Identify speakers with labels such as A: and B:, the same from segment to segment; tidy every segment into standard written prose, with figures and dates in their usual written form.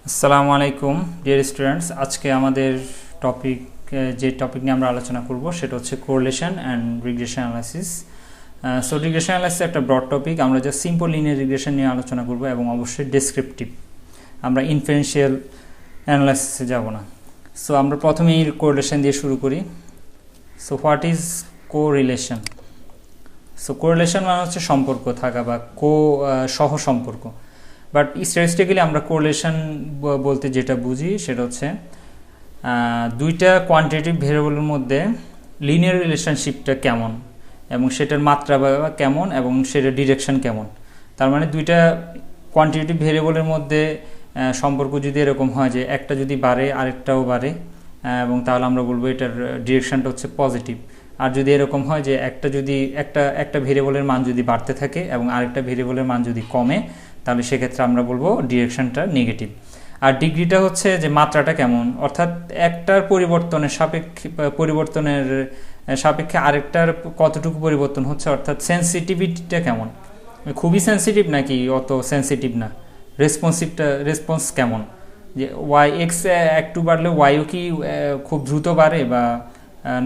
A: আসসালামু আলাইকুম dear students. আজকে আমাদের টপিক যে টপিক নিয়ে আমরা আলোচনা করব সেটা হচ্ছে correlation and regression analysis. So regression analysis একটা ব্রড টপিক। আমরা জাস্ট সিম্পল লিনিয়ার রিগ্রেশন নিয়ে আলোচনা করব এবং অবশ্যই ডেসক্রিপটিভ, আমরা ইনফারেন্সিয়াল অ্যানালাইসিসে যাব না। সো আমরা প্রথমেই কোরিলেশন দিয়ে শুরু করি। So what is correlation? So correlation মানে হচ্ছে সম্পর্ক থাকা বা সহ সম্পর্ক। বাট স্ট্যাটিস্টিক্যালি আমরা কোরিলেশন বলতে যেটা বুঝি সেটা হচ্ছে দুইটা কোয়ান্টিটেটিভ ভেরিয়েবলের মধ্যে লিনিয়ার রিলেশনশিপটা কেমন এবং সেটার মাত্রা বা কেমন এবং সেটার ডিরেকশন কেমন। তার মানে দুইটা কোয়ান্টিটেটিভ ভেরিয়েবলের মধ্যে সম্পর্ক যদি এরকম হয় যে একটা যদি বাড়ে আরেকটাও বাড়ে, এবং তাহলে আমরা বলবো এটার ডিরেকশনটা হচ্ছে পজিটিভ। আর যদি এরকম হয় যে একটা ভেরিয়েবলের মান যদি বাড়তে থাকে এবং আরেকটা ভেরিয়েবলের মান যদি কমে, তাহলে সেক্ষেত্রে আমরা বলবো ডিরেকশনটা নেগেটিভ। আর ডিগ্রিটা হচ্ছে যে মাত্রাটা কেমন, অর্থাৎ একটার পরিবর্তনের সাপেক্ষে আরেকটার কতটুকু পরিবর্তন হচ্ছে, অর্থাৎ সেন্সিটিভিটিটা কেমন, খুবই সেন্সিটিভ নাকি অত সেন্সিটিভ না, রেসপন্স কেমন, যে ওয়াই এক্স একটু বাড়লে ওয়াইও কি খুব দ্রুত বাড়ে বা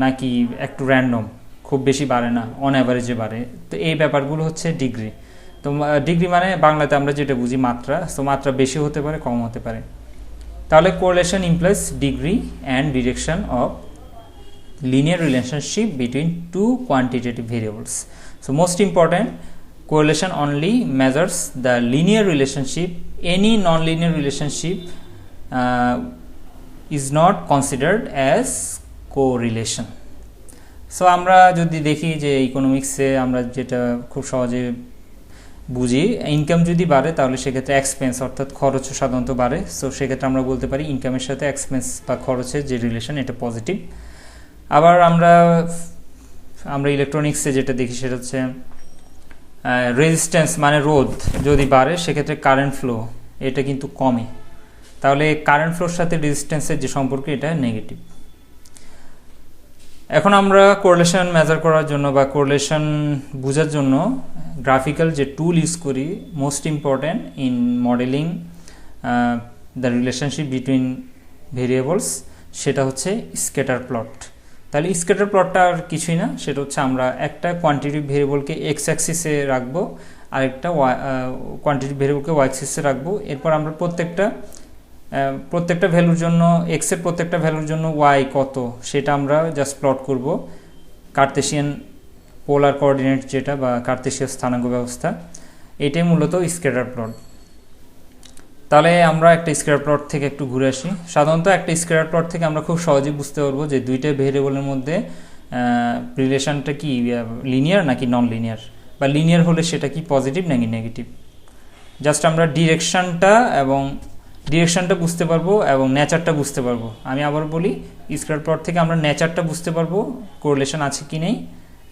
A: নাকি একটু র্যান্ডম, খুব বেশি বাড়ে না, অন অ্যাভারেজে বাড়ে। তো এই ব্যাপারগুলো হচ্ছে ডিগ্রি। তো ডিগ্রি মানে বাংলাতে আমরা যেটা বুঝি মাত্রা। তো মাত্রা বেশি হতে পারে, কম হতে পারে। তাহলে correlation implies degree and direction of linear relationship between two quantitative variables. So most important, correlation only measures the linear relationship. Any non-linear relationship is not considered as correlation. So আমরা যদি দেখি যে ইকোনমিক্সে আমরা যেটা খুব সহজে বুঝি, ইনকাম যদি বাড়ে তাহলে সেক্ষেত্রে এক্সপেন্স অর্থাৎ খরচও সাধারণত বাড়ে। সো সেক্ষেত্রে আমরা বলতে পারি ইনকামের সাথে এক্সপেন্স বা খরচের যে রিলেশন এটা পজিটিভ। আবার আমরা ইলেকট্রনিক্সে যেটা দেখি সেটা হচ্ছে রেজিস্ট্যান্স মানে রোধ যদি বাড়ে সেক্ষেত্রে কারেন্ট ফ্লো এটা কিন্তু কমে। তাহলে কারেন্ট ফ্লোর সাথে রেজিস্ট্যান্সের যে সম্পর্ক এটা নেগেটিভ। এখন আমরা কোরিলেশন মেজার করার জন্য বা কোরিলেশন বোঝার জন্য গ্রাফিক্যাল যে টুল ইউজ করি, most important in modelling the relationship between variables, সেটা হচ্ছে স্ক্যাটার প্লট। তাহলে স্ক্যাটার প্লটটা আর কিছুই না, সেটা হচ্ছে আমরা একটা কোয়ান্টিটিভ ভেরিয়েবলকে এক্স অ্যাক্সিসে রাখবো, আরেকটা কোয়ান্টিটিভ ভেরিয়েবলকে ওয়াই অ্যাক্সিসে রাখবো। এরপর আমরা প্রত্যেকটা ভ্যালুর জন্য এক্সের প্রত্যেকটা ভ্যালুর জন্য ওয়াই কত সেটা আমরা জাস্ট প্লট করব। কার্তেশিয়ান পোলার কোঅর্ডিনেট যেটা বা কার্তেশীয় স্থানাঙ্ক ব্যবস্থা, এটাই মূলত স্ক্যাটার প্লট। তাহলে আমরা একটা স্ক্যাটার প্লট থেকে একটু ঘুরে আসি। সাধারণত একটা স্ক্যাটার প্লট থেকে আমরা খুব সহজেই বুঝতে পারবো যে দুইটা ভেরিয়েবলের মধ্যে রিলেশনটা কি লিনিয়ার নাকি নন লিনিয়ার, বা লিনিয়ার হলে সেটা কি পজিটিভ নাকি নেগেটিভ। জাস্ট আমরা ডিরেকশনটা বুঝতে পারবো এবং নেচারটা বুঝতে পারবো। আমি আবার বলি, স্ক্যাটার প্লট থেকে আমরা নেচারটা বুঝতে পারবো, কোরিলেশন আছে কি নেই,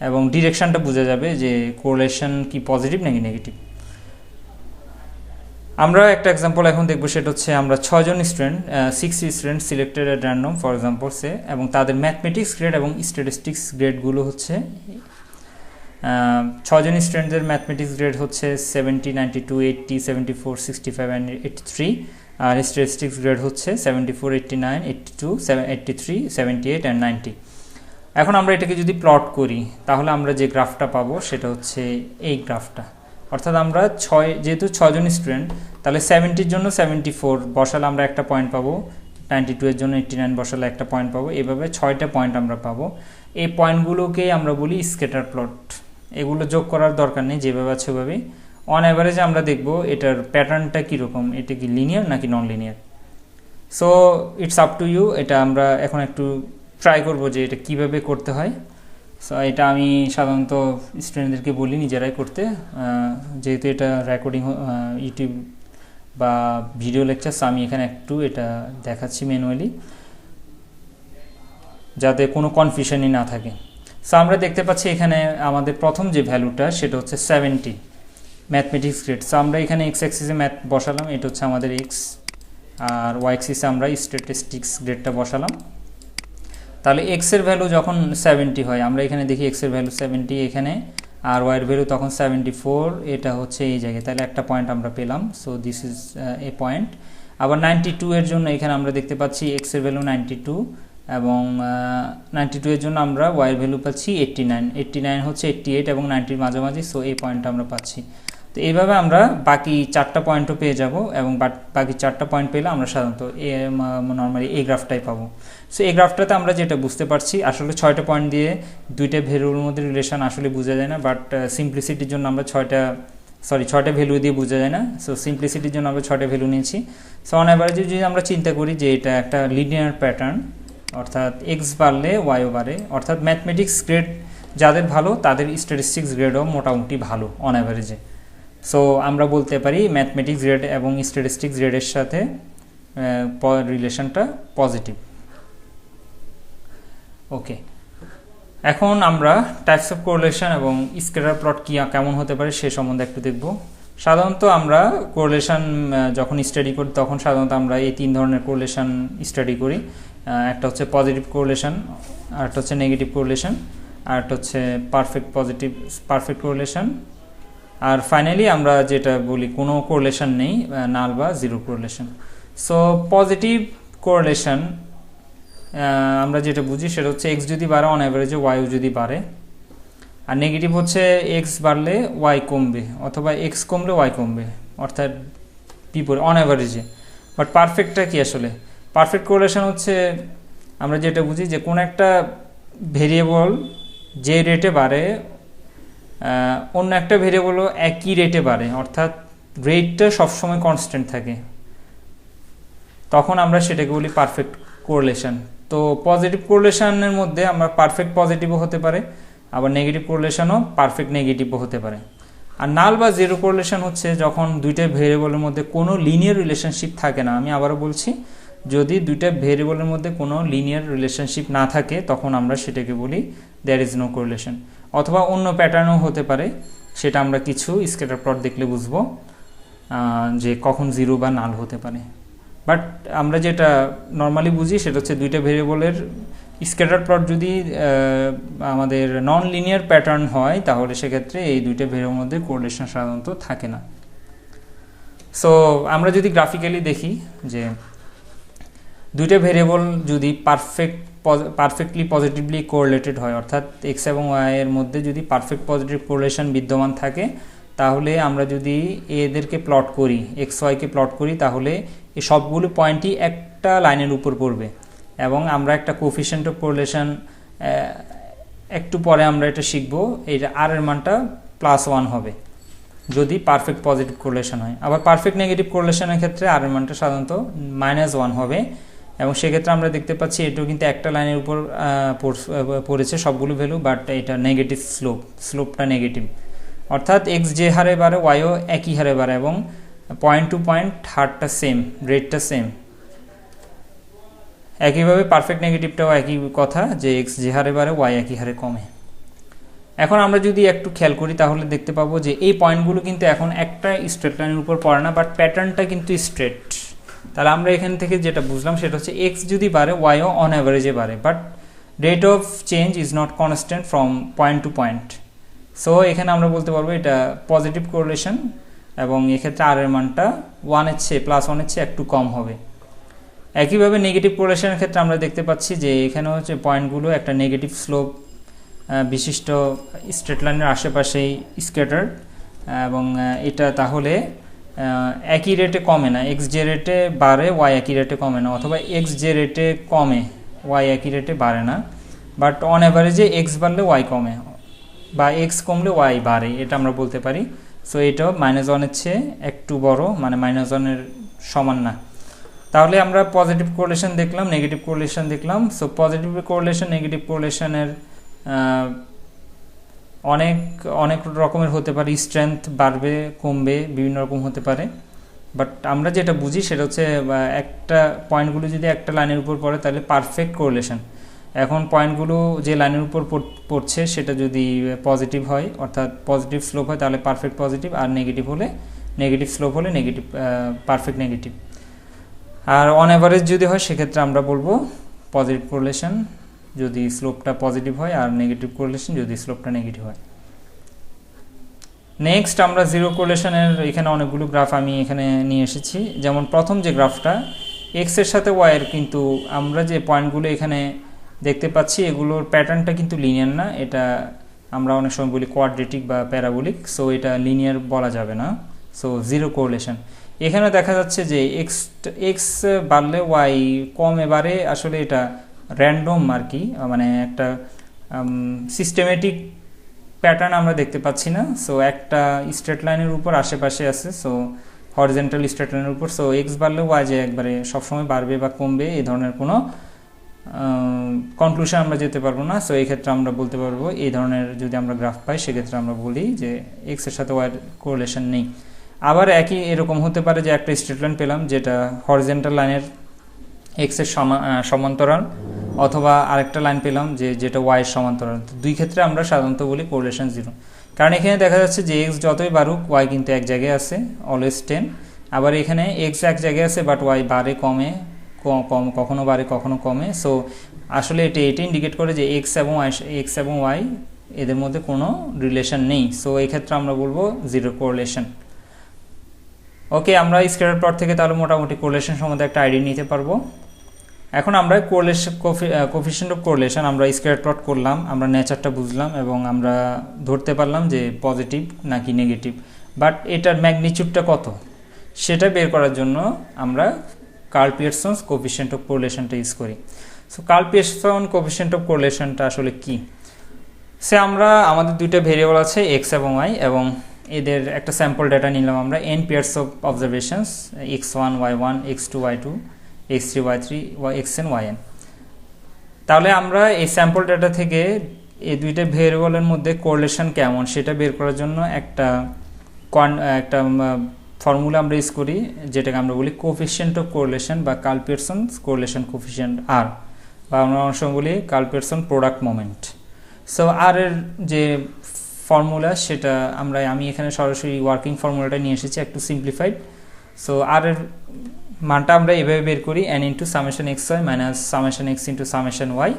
A: এবং ডিরেকশনটা বোঝা যাবে যে কোরিলেশন কি পজিটিভ নাকি নেগেটিভ। আমরা একটা এক্সাম্পল এখন দেখবো, সেটা হচ্ছে আমরা 6 student selected at random for example say, এবং তাদের ম্যাথমেটিক্স গ্রেড এবং স্ট্যাটিস্টিক্স গ্রেডগুলো হচ্ছে 6 স্টুডেন্টদের ম্যাথমেটিক্স গ্রেড হচ্ছে 70, 92, 80, 74, 65 অ্যান্ড 83, আর স্ট্যাটিস্টিক্স গ্রেড হচ্ছে 74, 89, 82, 83, 78 অ্যান্ড 90। এখন আমরা এটাকে যদি প্লট করি তাহলে আমরা যে গ্রাফটা পাবো সেটা হচ্ছে এই গ্রাফটা। অর্থাৎ আমরা যেহেতু 6 স্টুডেন্ট, তাহলে 70-র জন্য 74 বসালে আমরা একটা পয়েন্ট পাবো, 92-এর জন্য 89 বসালে একটা পয়েন্ট পাবো, এভাবে 6টা পয়েন্ট আমরা পাবো। এই পয়েন্টগুলোকেই আমরা বলি স্ক্যাটার প্লট। এগুলো যোগ করার দরকার নেই, যেভাবে আছে ওভাবেই। অন অ্যাভারেজে আমরা দেখবো এটার প্যাটার্নটা কীরকম, এটা কি লিনিয়ার নাকি non linear. So it's up to you. এটা আমরা এখন একটু ট্রাই করবো যে এটা কিভাবে করতে হয়। সো এটা আমি সাধারণত স্টুডেন্টদেরকে বলি নিজেরাই করতে, যেহেতু এটা রেকর্ডিং ইউটিউব বা ভিডিও লেকচার, আমি এখানে একটু এটা দেখাচ্ছি ম্যানুয়ালি যাতে কোনো কনফিউশনই না থাকে। সো আমরা দেখতে পাচ্ছি এখানে আমাদের প্রথম যে ভ্যালুটা সেটা হচ্ছে 70 ম্যাথমেটিক্স গ্রেড। সো আমরা এখানে এক্স অ্যাক্সিসে ম্যাথ বসালাম, এটা হচ্ছে আমাদের এক্স, আর ওয়াই অ্যাক্সিসে আমরা স্ট্যাটিস্টিক্স গ্রেডটা বসালাম। তাহলে এক্সের ভ্যালু যখন 70 হয়, আমরা এখানে দেখি এক্সের ভ্যালু 70 এখানে, আর ওয়াইয়ের ভ্যালু তখন 74, এটা হচ্ছে এই জায়গায়। তাহলে একটা পয়েন্ট আমরা পেলাম। So this is a point. আবার 92 এর জন্য এখানে আমরা দেখতে পাচ্ছি x এর ভ্যালু 92 এবং 92 এর জন্য আমরা y এর ভ্যালু পাচ্ছি 89, 89 হচ্ছে 88 এবং 90 এর মাঝামাঝি, সো এই পয়েন্টটা আমরা পাচ্ছি। তো এইভাবে আমরা বাকি 4টা পয়েন্টও পেয়ে যাব এবং বাকি 4টা পয়েন্ট পেলে আমরা সাধারণত নর্মালি এই গ্রাফটাই পাবো। সো এই গ্রাফটাতে আমরা যেটা বুঝতে পারছি, আসলে 6টা পয়েন্ট দিয়ে দুইটা ভ্যালুর মধ্যে রিলেশন আসলে বোঝা যায় না, বাট সিম্পলিসিটির জন্য আমরা 6টা ভ্যালু দিয়ে বোঝা যায় না, সো সিম্পলিসিটির জন্য আমরা 6টা ভ্যালু নিয়েছি। সো অন অ্যাভারেজে যদি আমরা চিন্তা করি যে এটা একটা লিনিয়ার প্যাটার্ন, অর্থাৎ এক্স বাড়লে ওয়াইও বাড়ে, অর্থাৎ ম্যাথমেটিক্স গ্রেড যাদের ভালো তাদের স্ট্যাটিস্টিক্স গ্রেডও মোটামুটি ভালো অন অ্যাভারেজে। সো আমরা বলতে পারি ম্যাথমেটিক্স গ্রেড এবং স্ট্যাটিস্টিক্স গ্রেডের সাথে রিলেশনটা পজিটিভ। ওকে, এখন আমরা টাইপস অফ কোরিলেশন এবং স্ক্যাটার প্লট কেমন হতে পারে সে সম্বন্ধে একটু দেখব। সাধারণত আমরা কোরিলেশন যখন স্টাডি করি তখন সাধারণত আমরা এই 3 ধরনের কোরিলেশন স্টাডি করি। একটা হচ্ছে পজিটিভ কোরিলেশন, আর একটা হচ্ছে নেগেটিভ কোরিলেশন, আর একটা হচ্ছে পারফেক্ট কোরিলেশন, আর ফাইনালি আমরা যেটা বলি কোনো কোরিলেশন নেই, নাল বা zero correlation. So positive correlation আমরা যেটা বুঝি সেটা হচ্ছে এক্স যদি বাড়ে অন অ্যাভারেজে ওয়াইও যদি বাড়ে, আর নেগেটিভ হচ্ছে এক্স বাড়লে ওয়াই কমবে অথবা এক্স কমলে ওয়াই কমবে, অর্থাৎ বিপরীত অন অ্যাভারেজে। বাট পারফেক্টটা কি আসলে? পারফেক্ট কোরিলেশন হচ্ছে আমরা যেটা বুঝি যে কোন একটা ভেরিয়েবল যে রেটে বাড়ে অন্য একটা ভেরিয়েবলও একই রেটে বাড়ে, অর্থাৎ রেটটা সবসময় কনস্ট্যান্ট থাকে, তখন আমরা সেটাকে বলি পারফেক্ট কোরিলেশন। তো পজিটিভ কোরিলেশনের মধ্যে আমরা পারফেক্ট পজিটিভও হতে পারে, আবার নেগেটিভ কোরিলেশনও পারফেক্ট নেগেটিভও হতে পারে। আর নাল বা জিরো কোরিলেশন হচ্ছে যখন দুইটা ভেরিয়েবলের মধ্যে কোনো লিনিয়ার রিলেশনশিপ থাকে না। আমি আবারও বলছি, যদি দুইটা ভেরিয়েবলের মধ্যে কোনো লিনিয়ার রিলেশনশিপ না থাকে তখন আমরা সেটাকে বলি দেয়ার ইজ নো কোরিলেশন। অথবা অন্য প্যাটার্নও হতে পারে, সেটা আমরা কিছু স্ক্যাটার প্লট দেখলে বুঝবো যে কখন জিরো বা নাল হতে পারে। বাট আমরা যেটা নর্মালি বুঝি সেটা হচ্ছে দুইটা ভেরিয়েবলের স্ক্যাটার প্লট যদি আমাদের নন লিনিয়ার প্যাটার্ন হয় তাহলে সেক্ষেত্রে এই দুইটা ভেরিয়েবলের মধ্যে কোরিলেশন সাধারণত থাকে না। সো আমরা যদি গ্রাফিক্যালি দেখি যে দুইটা ভেরিয়েবল যদি পারফেক্টলি পজিটিভলি কোরিলেটেড হয়, অর্থাৎ এক্স এবং ওয়াই এর মধ্যে যদি পারফেক্ট পজিটিভ কোরিলেশন বিদ্যমান থাকে, তাহলে আমরা যদি এদেরকে প্লট করি, এক্স ওয়াইকে প্লট করি, তাহলে এই সবগুলো পয়েন্টই একটা লাইনের উপর পড়বে এবং আমরা একটা কোফিশিয়েন্ট অফ কোরিলেশন একটু পরে আমরা এটা শিখবো, এইটা আর এর মানটা +1 হবে যদি পারফেক্ট পজিটিভ কোরিলেশন হয়। আবার পারফেক্ট নেগেটিভ কোরিলেশনের ক্ষেত্রে আর এর মানটা সাধারণত -1 হবে এবং সেক্ষেত্রে আমরা দেখতে পাচ্ছি এটাও কিন্তু একটা লাইনের উপর পড়েছে সবগুলো ভ্যালু, বাট এটা নেগেটিভ স্লোপটা নেগেটিভ, অর্থাৎ এক্স যে হারে বাড়ে ওয়াইও একই হারে বাড়ে এবং পয়েন্ট টু পয়েন্ট হারটা সেম, রেটটা সেম। একইভাবে পারফেক্ট নেগেটিভটাও একই কথা, যে এক্স যে হারে বাড়ে ওয়াই একই হারে কমে। এখন আমরা যদি একটু খেয়াল করি তাহলে দেখতে পাবো যে এই পয়েন্টগুলো কিন্তু এখন একটা স্ট্রেট লাইনের উপর পড়ে না, বাট প্যাটার্নটা কিন্তু স্ট্রেট। তাহলে আমরা এখান থেকে যেটা বুঝলাম সেটা হচ্ছে এক্স যদি বাড়ে ওয়াইও অন অ্যাভারেজে বাড়ে, but rate of change is not constant from point to point. So এখানে আমরা বলতে পারবো এটা পজিটিভ কোরিলেশন এবং এক্ষেত্রে আর এর মানটা +1 এর চেয়ে একটু কম হবে। একইভাবে নেগেটিভ কোরিলেশনের ক্ষেত্রে আমরা দেখতে পাচ্ছি যে এখানে হচ্ছে পয়েন্টগুলো একটা নেগেটিভ স্লোপ বিশিষ্ট স্ট্রেট লাইনের আশেপাশেই স্ক্যাটার্ড এবং এটা তাহলে একই রেটে কমে না, এক্স যে রেটে বাড়ে ওয়াই একই রেটে কমে না, অথবা এক্স যে রেটে কমে ওয়াই একই রেটে বাড়ে না, বাট অন অ্যাভারেজে এক্স বাড়লে ওয়াই কমে বা এক্স কমলে ওয়াই বাড়ে, এটা আমরা বলতে পারি। সো এটাও -1 এর চেয়ে একটু বড়, মানে -1 এর সমান না। তাহলে আমরা পজিটিভ কোরিলেশন দেখলাম, নেগেটিভ কোরিলেশন দেখলাম। সো পজিটিভ কোরিলেশন নেগেটিভ কোরিলেশনের অনেক রকমের হতে পারে, স্ট্রেংথ বাড়বে কমবে বিভিন্ন রকম হতে পারে, বাট আমরা যেটা বুঝি সেটা হচ্ছে একটা পয়েন্টগুলো যদি একটা লাইনের উপর পড়ে তাহলে পারফেক্ট কোরিলেশন। এখন পয়েন্টগুলো যে লাইনের উপর পড়ছে সেটা যদি পজিটিভ হয়, অর্থাৎ পজিটিভ স্লোপ হয়, তাহলে পারফেক্ট পজিটিভ, আর নেগেটিভ স্লোপ হলে নেগেটিভ পারফেক্ট নেগেটিভ। আর অন অ্যাভারেজ যদি হয় সেক্ষেত্রে আমরা বলবো পজিটিভ কোরিলেশন যদি স্লোপটা পজিটিভ হয়, আর নেগেটিভ কোরিলেশন যদি স্লোপটা নেগেটিভ হয়। নেক্সট আমরা জিরো কোরিলেশনের এখানে অনেকগুলো গ্রাফ আমি এখানে নিয়ে এসেছি। যেমন প্রথম যে গ্রাফটা এক্স এর সাথে ওয়াই এর, কিন্তু আমরা যে পয়েন্টগুলো এখানে দেখতে পাচ্ছি এগুলোর প্যাটার্নটা কিন্তু লিনিয়ার না, এটা আমরা অনেক সময় বলি কোয়াড্রেটিক বা প্যারাবোলিক, সো এটা লিনিয়ার বলা যাবে না, সো জিরো কোরিলেশন। এখানে দেখা যাচ্ছে যে এক্স বাড়লে ওয়াই কমে বাড়ে, আসলে এটা র্যান্ডম আর কি, মানে একটা সিস্টেমেটিক প্যাটার্ন আমরা দেখতে পাচ্ছি না। সো একটা স্ট্রেট লাইনের উপর আশেপাশে আছে, সো হরিজন্টাল স্ট্রেট লাইনের উপর, সো এক্স বাড়লে ওয়াই যে একবারে সবসময় বাড়বে বা কমবে এই ধরনের কোনো কনক্লুশন আমরা যেতে পারবো না। সো এই ক্ষেত্রে আমরা বলতে পারবো এই ধরনের যদি আমরা গ্রাফ পাই সেক্ষেত্রে আমরা বলি যে এক্স এর সাথে ওয়াইয়ের কোরিলেশন নেই। আবার একই এরকম হতে পারে যে একটা স্ট্রেট লাইন পেলাম যেটা হরিজন্টাল লাইনের এক্স এর সমান্তরাল, অথবা আরেকটা লাইন পেলাম যেটা ওয়াই এর সমান্তরাল। দুই ক্ষেত্রে আমরা সাধারণত বলি কোরিলেশন জিরো, কারণ এখানে দেখা যাচ্ছে যে এক্স যতই বাড়ুক ওয়াই কিন্তু এক জায়গায় আছে, অলওয়েজ 10। আবার এখানে এক্স এক জায়গায় আছে বাট ওয়াই বাড়ে কমে, কখনো বাড়ে কখনো কমে। সো আসলে এটা ইন্ডিকেট করে যে এক্স এবং ওয়াই এদের মধ্যে কোনো রিলেশন নেই। সো এই ক্ষেত্রে আমরা বলবো জিরো কোরিলেশন। ওকে, আমরা স্কেলার প্লট থেকে তাহলে মোটামুটি কোরিলেশন সম্বন্ধে একটা আইডিয়া নিতে পারবো। এখন আমরা কোফিশিয়েন্ট অফ কোরিলেশন আমরা স্কেলার প্লট করলাম, আমরা নেচারটা বুঝলাম এবং আমরা ধরতে পারলাম যে পজিটিভ নাকি নেগেটিভ, বাট এটার ম্যাগনিটিউডটা কত সেটা বের করার জন্য আমরা কার্ল পিয়ারসন কোফিশিয়েন্ট অফ কোরিলেশনটা ইউজ করি। So Karl Pearson coefficient of কোরিলেশনটা আসলে কি? সে আমরা আমাদের দুইটা ভেরিয়েবল আছে এক্স এবং ওয়াই, এবং এদের একটা স্যাম্পল ডাটা নিলাম আমরা N pairs of observations x1 y1 x2 y2 x3 y3 xn yn। তাহলে আমরা এই স্যাম্পল ডাটা থেকে এই দুইটা ভেরিয়েবলের মধ্যে কোরিলেশন কেমন সেটা বের করার জন্য একটা ফর্মুলা আমরা ইউজ করি যেটাকে আমরা বলি কোফিশিয়েন্ট অফ কোরিলেশন বা Karl Pearson correlation coefficient r, বা আমরা অনেক সময় বলি Karl Pearson product moment. So r এর যে ফর্মুলা সেটা আমি এখানে সরাসরি ওয়ার্কিং ফর্মুলাটা নিয়ে এসেছি একটু সিম্পলিফাইড। সো আর এর মানটা আমরা এভাবে বের করি n into summation x y minus summation x into summation y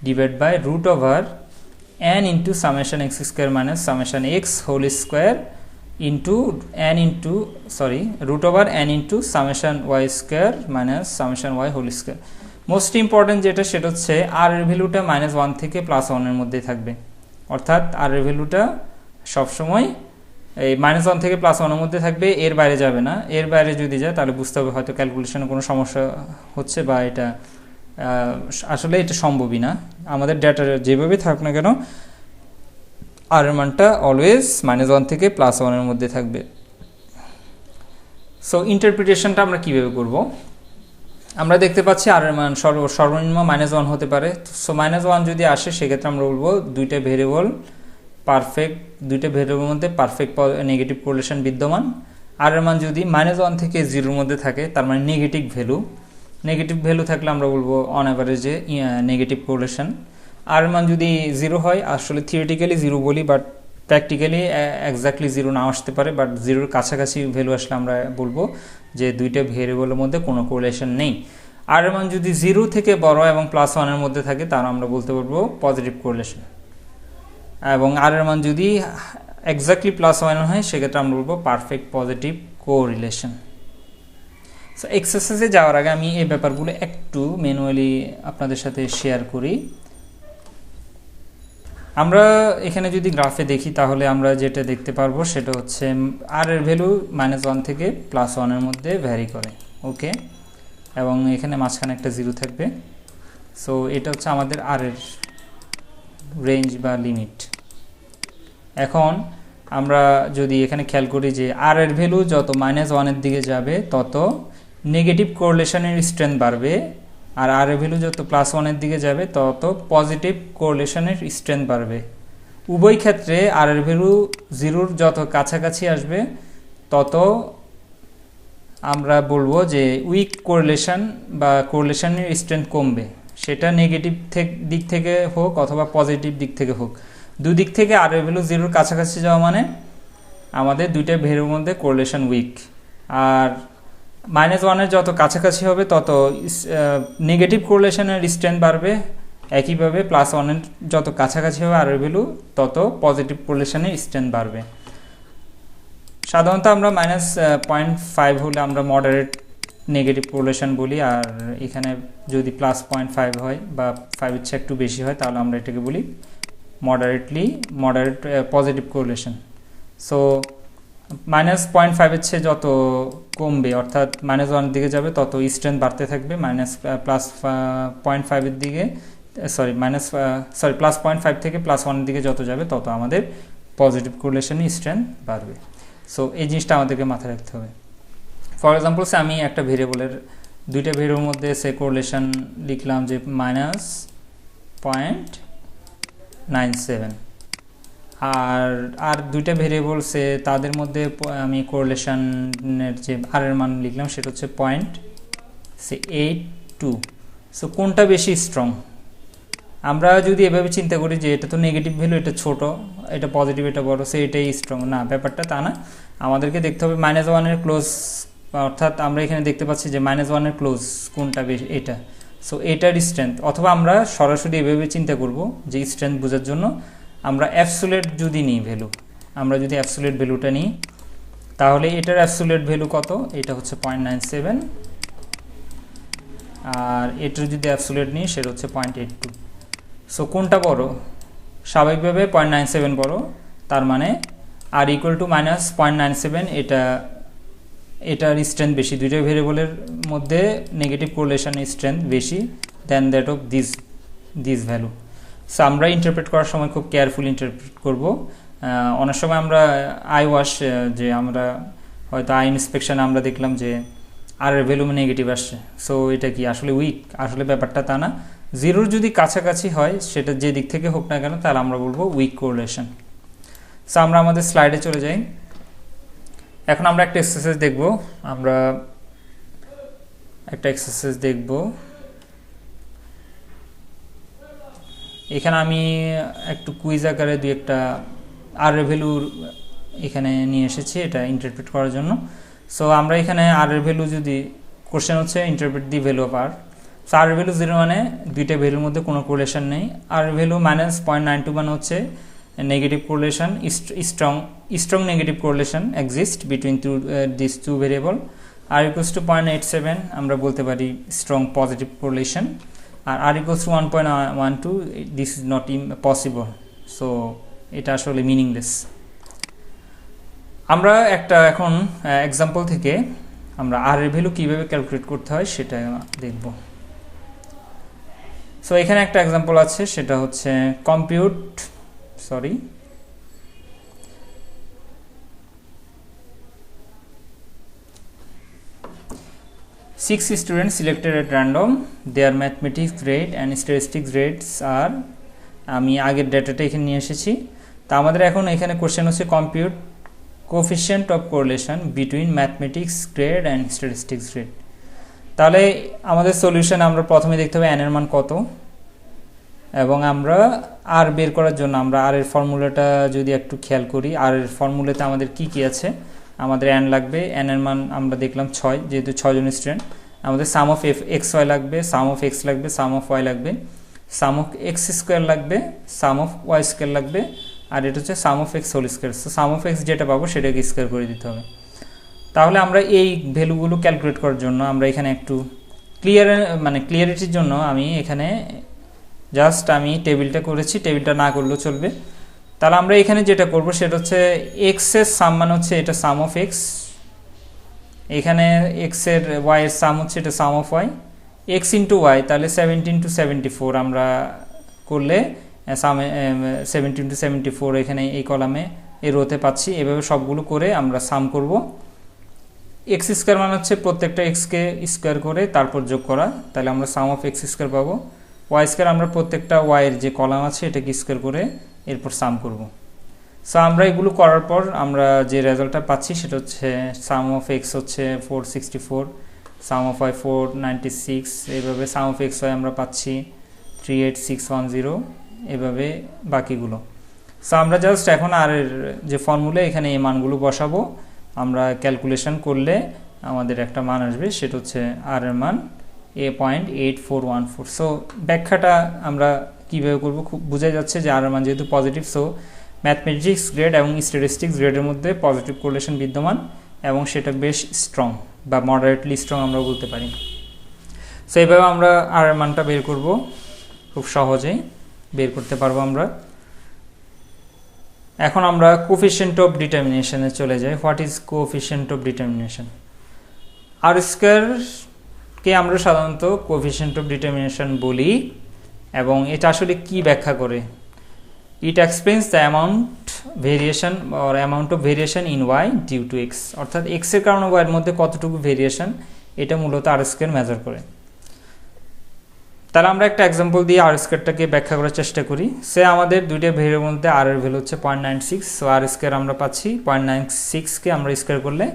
A: divide by root over n into summation x square minus summation x whole square into root over n into summation y square minus summation y whole square. Most important যেটা সেটা হচ্ছে আর এর ভ্যালুটা -1 থেকে +1 এর মধ্যে থাকবে, অর্থাৎ আর এর ভ্যালুটা সবসময় এই -1 থেকে +1 এর মধ্যে থাকবে, এর বাইরে যাবে না। এর বাইরে যদি যায় তাহলে বুঝতে হবে হয়তো ক্যালকুলেশনে কোনো সমস্যা হচ্ছে বা এটা আসলে এটা সম্ভবই না। আমাদের ডেটা যেভাবে থাক না কেন আর এর মানটা অলওয়েজ -1 থেকে +1 এর মধ্যে থাকবে। সো ইন্টারপ্রিটেশনটা আমরা কিভাবে করব? আমরা দেখতে পাচ্ছি আর এর মান সর্বনিম্ন -1 হতে পারে। সো -1 যদি আসে সেক্ষেত্রে আমরা বলবো দুইটা ভেরিয়েবলের মধ্যে পারফেক্ট নেগেটিভ কোরিলেশন বিদ্যমান। আর এর মান যদি -1 থেকে 0 এর মধ্যে থাকে তার মানে নেগেটিভ ভ্যালু থাকলে আমরা বলবো অন অ্যাভারেজে নেগেটিভ কোরিলেশন। আর এর মান যদি 0 হয়, আসলে থিওরিটিক্যালি 0 বলি বাট প্র্যাকটিক্যালি এক্স্যাক্টলি 0 না আসতে পারে, বাট 0-র কাছাকাছি ভ্যালু আসলে আমরা বলবো যে দুইটা ভেরিয়েবলের মধ্যে কোনো কোরিলেশন নেই। আর এর মান যদি 0 থেকে বড় এবং +1 এর মধ্যে থাকে তাহলে আমরা বলতে পারবো পজিটিভ কোরিলেশন, এবং আর এর মান যদি এক্স্যাক্টলি +1 হয় সেক্ষেত্রে আমরা বলবো পারফেক্ট পজিটিভ কোরিলেশন। সো এক্সারসাইজে যাওয়ার আগে আমি এই ব্যাপারগুলো একটু ম্যানুয়ালি আপনাদের সাথে শেয়ার করি। আমরা এখানে যদি গ্রাফে দেখি তাহলে আমরা যেটা দেখতে পারবো সেটা হচ্ছে আর এর ভ্যালু -1 থেকে +1 এর মধ্যে ভ্যারি করে, ওকে, এবং এখানে মাঝখানে একটা 0 থাকবে। সো এটা হচ্ছে আমাদের আর এর রেঞ্জ বা লিমিট। এখন আমরা যদি এখানে খেয়াল করি যে আর এর ভ্যালু যত -1 এর দিকে যাবে তত নেগেটিভ কোরিলেশনের স্ট্রেংথ বাড়বে, আর আর এর ভ্যালু যত +1 এর দিকে যাবে তত পজিটিভ কোরিলেশনের স্ট্রেংথ বাড়বে। উভয় ক্ষেত্রে আর এর ভ্যালু 0-র যত কাছাকাছি আসবে তত আমরা বলবো যে উইক কোরিলেশন বা কোরিলেশনের স্ট্রেংথ কমবে, সেটা নেগেটিভ দিক থেকে হোক অথবা পজিটিভ দিক থেকে হোক, দুদিক থেকে আর এর ভ্যালু 0-র কাছাকাছি যাওয়া মানে আমাদের দুইটা ভ্যালুর মধ্যে কোরিলেশন উইক। আর -1 এর যত কাছাকাছি হবে তত নেগেটিভ কোরিলেশনের স্ট্রেংথ বাড়বে, একইভাবে +1 এর যত কাছাকাছি হবে আর এর ভ্যালু তত পজিটিভ কোরিলেশনের স্ট্রেংথ বাড়বে। সাধারণত আমরা -0.5 হলে আমরা মডারেট নেগেটিভ কোরিলেশন বলি, আর এখানে যদি +0.5 হয় বা 5 এর চেয়ে একটু বেশি হয় তাহলে আমরা এটাকে বলি মডারেট পজিটিভ কোরিলেশন। সো -0.5 এর চেয়ে যত কমবে অর্থাৎ -1 এর দিকে যাবে তত স্ট্রেংথ বাড়তে থাকবে, +0.5 এর দিকে +0.5 থেকে +1 এর দিকে যত যাবে তত আমাদের পজিটিভ কোরিলেশনের স্ট্রেংথ বাড়বে। সো এই জিনিসটা আমাদেরকে মাথায় রাখতে হবে। ফর এক্সাম্পল আমি একটা ভেরিয়েবলের দুইটা ভেরিয়েবলের মধ্যে সে কোরিলেশন লিখলাম যে -0.97, আর দুইটা ভেরিয়েবল সে তাদের মধ্যে আমি কোরিলেশনের যে আর এর মান লিখলাম সেটা হচ্ছে 0.82। সো কোনটা বেশি স্ট্রং? আমরা যদি এভাবে চিন্তা করি যে এটা তো নেগেটিভ ভ্যালু, এটা ছোট, এটা পজিটিভ, এটা বড়, সে এটাই স্ট্রং, না, ব্যাপারটা তা না। আমাদেরকে দেখতে হবে -1 এর ক্লোজ, অর্থাৎ আমরা এখানে দেখতে পাচ্ছি যে -1 এর ক্লোজ কোনটা বেশি, এটা। সো এটার স্ট্রেংথ, অথবা আমরা সরাসরি এভাবে চিন্তা করব যে স্ট্রেংথ বোঝার জন্য আমরা অ্যাবসোলিউট যদি নিই ভ্যালু, আমরা যদি অ্যাবসোলিউট ভ্যালুটা নিই তাহলে এটার অ্যাবসোলিউট ভ্যালু কত? এটা হচ্ছে 0.97, আর এটার যদি অ্যাবসোলিউট নিই সেটা হচ্ছে 0.82। সো কোনটা বড়? স্বাভাবিকভাবে 0.97 বড়, তার মানে আর ইকুয়াল টু -0.97, এটার স্ট্রেংথ বেশি। দুইটা ভেরিয়েবলের মধ্যে নেগেটিভ কোরিলেশনের স্ট্রেংথ বেশি then that of this value. So আমরা ইন্টারপ্রেট করার সময় খুব কেয়ারফুলি ইন্টারপ্রেট করব। অনেক সময় আমরা যে আমরা হয়তো আই ইন্সপেকশনে আমরা দেখলাম যে আর এর ভ্যালু নেগেটিভ আসছে, সো এটা কি আসলে উইক? আসলে ব্যাপারটা তা না। জিরোর যদি কাছাকাছি হয়, সেটা যে দিক থেকে হোক না কেন, তাহলে আমরা বলবো উইক কোরিলেশন। সো আমরা আমাদের স্লাইডে চলে যাই। এখন আমরা একটা এক্সারসাইজ দেখব। এখানে আমি একটু কুইজ আকারে দুই একটা আর এর ভ্যালু এখানে নিয়ে এসেছি এটা ইন্টারপ্রেট করার জন্য। সো আমরা এখানে আর এর ভ্যালু, যদি কোশ্চেন হচ্ছে interpret the value of r. So r value 0 মানে দুইটা ভ্যালুর মধ্যে কোনো কোরিলেশন নেই। আর ভ্যালু -0.92 মানে হচ্ছে negative correlation, strong negative correlation exists between these two variable. R equals to 0.87 আমরা বলতে পারি strong positive correlation, R R equals to 1.12 this is not possible, so এটা আসলে meaningless. আমরা একটা এখন এক্সাম্পল থেকে আমরা R এর ভ্যালু কিভাবে ক্যালকুলেট করতে হয় সেটা দেখব। সো এখানে একটা এক্সাম্পল আছে, সেটা হচ্ছে Six students selected at random. Their mathematics grade and statistics grades are, আমি আগের ডেটাটা এখানে নিয়ে এসেছি। তা আমাদের এখন এখানে কোশ্চেন হচ্ছে compute coefficient of correlation between mathematics grade and statistics grade. তাহলে আমাদের সলিউশন আমরা প্রথমে দেখতে হবে n এর মান কত, এবং আমরা আর বের করার জন্য আমরা আর এর ফর্মুলাটা যদি একটু খেয়াল করি, আর এর ফর্মুলাতে আমাদের কি কি আছে। আমাদের n লাগবে, n এর মান আমরা দেখলাম 6, যেহেতু 6 জন স্টুডেন্ট। আমাদের সাম অফ xy লাগবে, সাম অফ x লাগবে, সাম অফ y লাগবে, সাম অফ x স্কোয়ার লাগবে, সাম অফ y স্কোয়ার লাগবে, আর এটা হচ্ছে sum of x whole square. So sum of x যেটা পাবো সেটাকে স্কোয়ার করে দিতে হবে। তাহলে আমরা এই ভ্যালুগুলো ক্যালকুলেট করার জন্য আমরা এখানে একটু ক্লিয়ারিটির জন্য আমি এখানে জাস্ট আমি টেবিলটা করেছি, টেবিলটা না করলেও চলবে। তাহলে আমরা এখানে যেটা করব সেটা হচ্ছে x এর সাম মানে হচ্ছে এটা সাম অফ x, এখানে x এর y এর সাম হচ্ছে এটা sum of y, x into y, তাহলে 70 ইন্টু 74 আমরা করলে 70 ইন্টু 74 এখানে এই কলামে এই রোতে পাচ্ছি। এভাবে সবগুলো করে আমরা সাম করব। x স্কোয়ার মানে হচ্ছে প্রত্যেকটা x কে স্কোয়ার করে তারপর যোগ করা, তাহলে আমরা সাম অফ x স্কোয়ার পাবো। y স্কোয়ার আমরা প্রত্যেকটা y এর যে কলাম আছে এটাকে স্কোয়ার করে এরপর সাম করব। সো আমরা এগুলো করার পর আমরা যে রেজাল্টটা পাচ্ছি সেটা হচ্ছে সাম অফ x হচ্ছে 464, সাম অফ y 496, এইভাবে সাম অফ x y আমরা পাচ্ছি 38610, এভাবে বাকিগুলো। সো আমরা জাস্ট এখন আর এর যে ফর্মুলা এখানে এই মানগুলো বসাবো, আমরা ক্যালকুলেশন করলে আমাদের একটা মান আসবে, সেটা হচ্ছে আর এর মান 0.8414। সো ব্যাখ্যাটা আমরা কীভাবে করবো, খুব বোঝা যাচ্ছে যে আর এর মান যেহেতু পজিটিভ, সো ম্যাথমেটিক্স গ্রেড এবং স্ট্যাটিস্টিক্স গ্রেডের মধ্যে পজিটিভ কোরিলেশন বিদ্যমান এবং সেটা বেশ স্ট্রং বা মডারেটলি স্ট্রং আমরা বলতে পারি। সো এইভাবে আমরা আর এর মানটা বের করব, খুব সহজেই বের করতে পারবো আমরা। এখন আমরা কোফিশিয়েন্ট অফ ডিটারমিনেশনে চলে যাই। What is coefficient of determination? আর স্কয়ারকে আমরা সাধারণত কোফিশিয়েন্ট অফ ডিটারমিনেশন বলি এবং এটা আসলে কি ব্যাখ্যা করে? It explains the amount variation or amount of variation in y due to x, অর্থাৎ এক্স এর কারণে ওয়াই এর মধ্যে কতটুকু ভেরিয়েশন, এটা মূলত আর স্কয়ার মেজার করে। তাহলে আমরা একটা এক্সাম্পল দিয়ে আর স্কয়ারটাকে ব্যাখ্যা করার চেষ্টা করি। সে আমাদের দুইটা ভেরিয়েবলের মধ্যে আর এর ভ্যালু হচ্ছে 0.96, সো আর স্কয়ার আমরা পাচ্ছি 0.96কে আমরা স্কয়ার করলে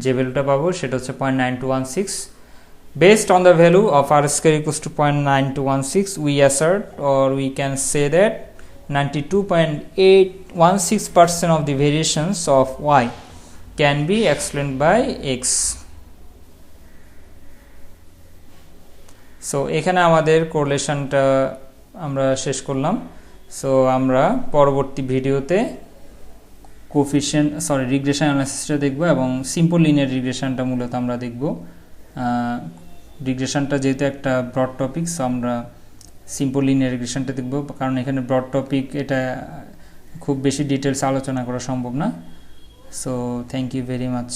A: যে ভ্যালুটা পাবো সেটা হচ্ছে 0.9216। Based on the value of r square equals to 0.9216, we assert or we can say that 92.816% of the variations of y can be explained by x. So এখানে আমাদের কোরিলেশনটা আমরা শেষ করলাম। সো আমরা পরবর্তী ভিডিওতে রিগ্রেশন অ্যানালাইসিসটা দেখব এবং সিম্পল লিনিয়ার রিগ্রেশনটা মূলত আমরা দেখব। রিগ্রেশনটা যেহেতু একটা ব্রড টপিক, সো আমরা সিম্পল লিনিয়ার রিগ্রেশনটা দেখব, কারণ এখানে ব্রড টপিক, এটা খুব বেশি ডিটেলস আলোচনা করা সম্ভব না। So thank you very much.